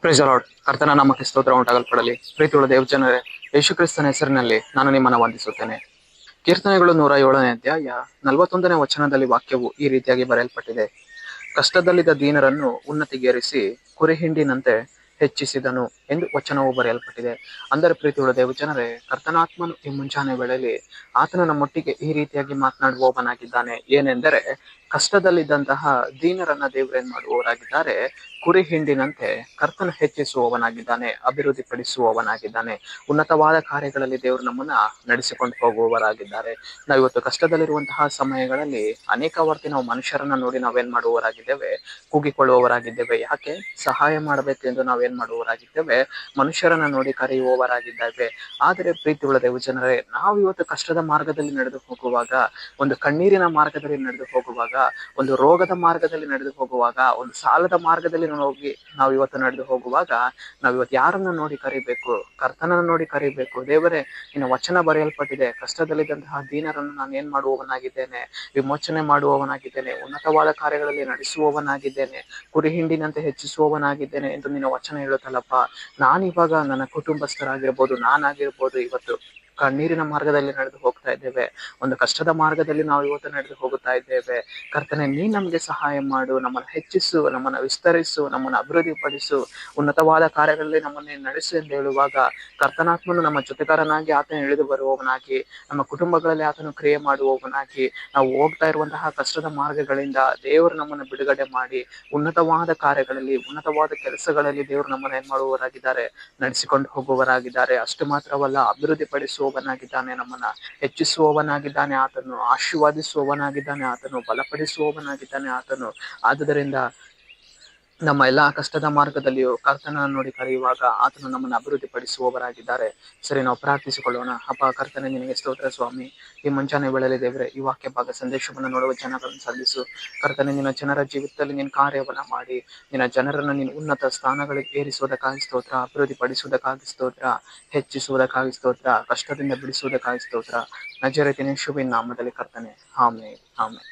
Praise the lord. ಕರ್ತನ ನಾಮಕ್ಕೆ ಸ್ತೋತ್ರ ಉಂಟಾಗಲ್ಪಡಲಿ. ಪ್ರೀತಿಯುಳ್ಳ ದೇವಜನರೇ, ಯೇಸು ಕ್ರಿಸ್ತನ ಹೆಸರಿನಲ್ಲಿ ನಾನು ನಿಮ್ಮನ್ನು ವಂದಿಸುತ್ತೇನೆ. ಕೀರ್ತನೆಗಳು 107ನೇ ಅಧ್ಯಾಯ 41ನೇ ವಚನದಲ್ಲಿ ವಾಕ್ಯವು ಈ ರೀತಿಯಾಗಿ ಬರೆಯಲ್ಪಟ್ಟಿದೆ. ಕಷ್ಟದಲ್ಲಿದ್ದ ದೀನರನ್ನು ಉನ್ನತಿಗೇರಿಸಿ ಕುರಿಹಿಂಡಿನಂತೆ ಹೆಚ್ಚಿಸಿದನು ಎಂದು ವಚನವು ಬರೆಯಲ್ಪಟ್ಟಿದೆ. ಅಂದರೆ ಪ್ರೀತಿಯುಳ್ಳ ದೇವಜನರೇ, ಕರ್ತನಾತ್ಮನು ಈ ಮುಂಜಾನೆ ವೇಳೆಯಲ್ಲಿ ಆತನು ನಮ್ಮೊಟ್ಟಿಗೆ ಈ ರೀತಿಯಾಗಿ ಮಾತನಾಡುವವನಾಗಿದ್ದಾನೆ. ಏನೆಂದರೆ, ಕಷ್ಟದಲ್ಲಿದ್ದಂತಹ ದೀನರನ್ನ ದೇವರೇನ್ ಮಾಡುವವರಾಗಿದ್ದಾರೆ, ಕುರಿ ಹಿಂಡಿನಂತೆ ಕರ್ತನ ಹೆಚ್ಚಿಸುವವನಾಗಿದ್ದಾನೆ, ಅಭಿವೃದ್ಧಿಪಡಿಸುವವನಾಗಿದ್ದಾನೆ. ಉನ್ನತವಾದ ಕಾರ್ಯಗಳಲ್ಲಿ ದೇವರು ನಮ್ಮನ್ನ ನಡೆಸಿಕೊಂಡು ಹೋಗುವವರಾಗಿದ್ದಾರೆ. ನಾವು ಇವತ್ತು ಕಷ್ಟದಲ್ಲಿರುವಂತಹ ಸಮಯಗಳಲ್ಲಿ ಅನೇಕ ವರ್ತಿ ನಾವು ಮನುಷ್ಯರನ್ನ ನೋಡಿ ನಾವೇನ್ ಮಾಡುವವರಾಗಿದ್ದೇವೆ, ಕೂಗಿಕೊಳ್ಳುವವರಾಗಿದ್ದೇವೆ. ಯಾಕೆ? ಸಹಾಯ ಮಾಡಬೇಕೆಂದು ನಾವೇನ್ ಮಾಡುವವರಾಗಿದ್ದೇವೆ, ಮನುಷ್ಯರನ್ನ ನೋಡಿ ಕರೆಯುವವರಾಗಿದ್ದೇವೆ. ಆದರೆ ಪ್ರೀತಿಯುಳ್ಳ ದೇವಜನರೇ, ನಾವು ಇವತ್ತು ಕಷ್ಟದ ಮಾರ್ಗದಲ್ಲಿ ನಡೆದು ಹೋಗುವಾಗ, ಒಂದು ಕಣ್ಣೀರಿನ ಮಾರ್ಗದಲ್ಲಿ ನಡೆದು ಹೋಗುವಾಗ, ಒಂದು ರೋಗದ ಮಾರ್ಗದಲ್ಲಿ ನಡೆದು ಹೋಗುವಾಗ, ಒಂದು ಸಾಲದ ಮಾರ್ಗದಲ್ಲಿ ನಾವು ಇವತ್ತು ನಡೆದು ಹೋಗುವಾಗ, ನಾವು ಇವತ್ತು ಯಾರನ್ನ ನೋಡಿ ಕರಿಬೇಕು? ಕರ್ತನನ್ನು ನೋಡಿ ಕರಿಬೇಕು. ದೇವರೇ, ನಿನ್ನ ವಚನ ಬರೆಯಲ್ಪಟ್ಟಿದೆ, ಕಷ್ಟದಲ್ಲಿದ್ದಂತಹ ದೀನರನ್ನು ನಾನು ಏನ್ ಮಾಡುವವನಾಗಿದ್ದೇನೆ, ವಿಮೋಚನೆ ಮಾಡುವವನಾಗಿದ್ದೇನೆ, ಉನ್ನತವಾದ ಕಾರ್ಯಗಳಲ್ಲಿ ನಡೆಸುವವನಾಗಿದ್ದೇನೆ, ಕುರಿ ಹಿಂಡಿನಂತೆ ಹೆಚ್ಚಿಸುವವನಾಗಿದ್ದೇನೆ ಎಂದು ನಿನ್ನ ವಚನ ಹೇಳುತ್ತಲ್ಲಪ್ಪ. ನಾನಿವಾಗ ನನ್ನ ಕುಟುಂಬಸ್ಥರಾಗಿರ್ಬೋದು, ನಾನಾಗಿರ್ಬೋದು, ಇವತ್ತು ಕಣ್ಣೀರಿನ ಮಾರ್ಗದಲ್ಲಿ ನಡೆದು ಹೋಗ್ತಾ ಇದ್ದೇವೆ, ಒಂದು ಕಷ್ಟದ ಮಾರ್ಗದಲ್ಲಿ ನಾವು ಇವತ್ತು ನಡೆದು ಹೋಗುತ್ತಾ ಇದ್ದೇವೆ. ಕರ್ತನೆ, ನೀ ನಮಗೆ ಸಹಾಯ ಮಾಡು, ನಮ್ಮನ್ನು ಹೆಚ್ಚಿಸು, ನಮ್ಮನ್ನು ವಿಸ್ತರಿಸು, ನಮ್ಮನ್ನು ಅಭಿವೃದ್ಧಿಪಡಿಸು, ಉನ್ನತವಾದ ಕಾರ್ಯಗಳಲ್ಲಿ ನಮ್ಮನ್ನು ನಡೆಸು ಎಂದು ಹೇಳುವಾಗ, ಕರ್ತನಾತ್ಮನು ನಮ್ಮ ಜೊತೆಗಾರನಾಗಿ ಆತನು ಇಳಿದು ಬರುವವನಾಗಿ, ನಮ್ಮ ಕುಟುಂಬಗಳಲ್ಲಿ ಆತನು ಕ್ರಿಯೆ ಮಾಡುವವನಾಗಿ, ನಾವು ಹೋಗ್ತಾ ಇರುವಂತಹ ಕಷ್ಟದ ಮಾರ್ಗಗಳಿಂದ ದೇವರು ನಮ್ಮನ್ನು ಬಿಡುಗಡೆ ಮಾಡಿ, ಉನ್ನತವಾದ ಕಾರ್ಯಗಳಲ್ಲಿ, ಉನ್ನತವಾದ ಕೆಲಸಗಳಲ್ಲಿ ದೇವರು ನಮ್ಮನ್ನು ಏನ್ ಮಾಡುವವರಾಗಿದ್ದಾರೆ, ನಡೆಸಿಕೊಂಡು ಹೋಗುವವರಾಗಿದ್ದಾರೆ. ಅಷ್ಟು ಮಾತ್ರವಲ್ಲ, ಅಭಿವೃದ್ಧಿಪಡಿಸುವವನಾಗಿದ್ದಾನೆ, ನಮ್ಮನ್ನ ಹೆಚ್ಚಿಸುವವನಾಗಿದ್ದಾನೆ ಆತನು, ಆಶೀರ್ವಾದಿಸುವವನಾಗಿದ್ದಾನೆ ಆತನು, ಬಲಪಡಿಸುವವನಾಗಿದ್ದಾನೆ ಆತನು. ಆದುದರಿಂದ ನಮ್ಮ ಎಲ್ಲಾ ಕಷ್ಟದ ಮಾರ್ಗದಲ್ಲಿಯೂ ಕರ್ತನನ್ನು ನೋಡಿ ಕರೆಯುವಾಗ ಆತನು ನಮ್ಮನ್ನು ಅಭಿವೃದ್ಧಿಪಡಿಸುವವರಾಗಿದ್ದಾರೆ. ಸರಿ, ನಾವು ಪ್ರಾರ್ಥಿಸಿಕೊಳ್ಳೋಣ. ಅಪ್ಪ ಕರ್ತನೆ, ನಿನಗೆ ಸ್ತೋತ್ರ ಸ್ವಾಮಿ. ಈ ಮುಂಜಾನೆ ವೇಳೆಯಲ್ಲಿ ದೇವರೇ, ಈ ವಾಕ್ಯ ಭಾಗ ಸಂದೇಶವನ್ನು ನೋಡುವ ಜನರನ್ನು ಸಲ್ಲಿಸು. ಕರ್ತನೆ, ನಿನ್ನ ಜನರ ಜೀವಿತದಲ್ಲಿ ನಿನ್ನ ಕಾರ್ಯವನ್ನ ಮಾಡಿ, ನಿನ್ನ ಜನರನ್ನು ನೀನು ಉನ್ನತ ಸ್ಥಾನಗಳಿಗೆ ಏರಿಸುವುದಕ್ಕಾಗಿ ಸ್ತೋತ್ರ, ಅಭಿವೃದ್ಧಿಪಡಿಸುವುದಕ್ಕಾಗಿ ಸ್ತೋತ್ರ, ಹೆಚ್ಚಿಸುವುದಕ್ಕಾಗಿ ಸ್ತೋತ್ರ, ಕಷ್ಟದಿಂದ ಬಿಡಿಸುವುದಕ್ಕಾಗಿ ಸ್ತೋತ್ರ. ನಜರೇತಿನ ಯೇಸುವಿನ ನಾಮದಲ್ಲಿ ಕರ್ತನೆ, ಆಮೆನ್, ಆಮೆನ್.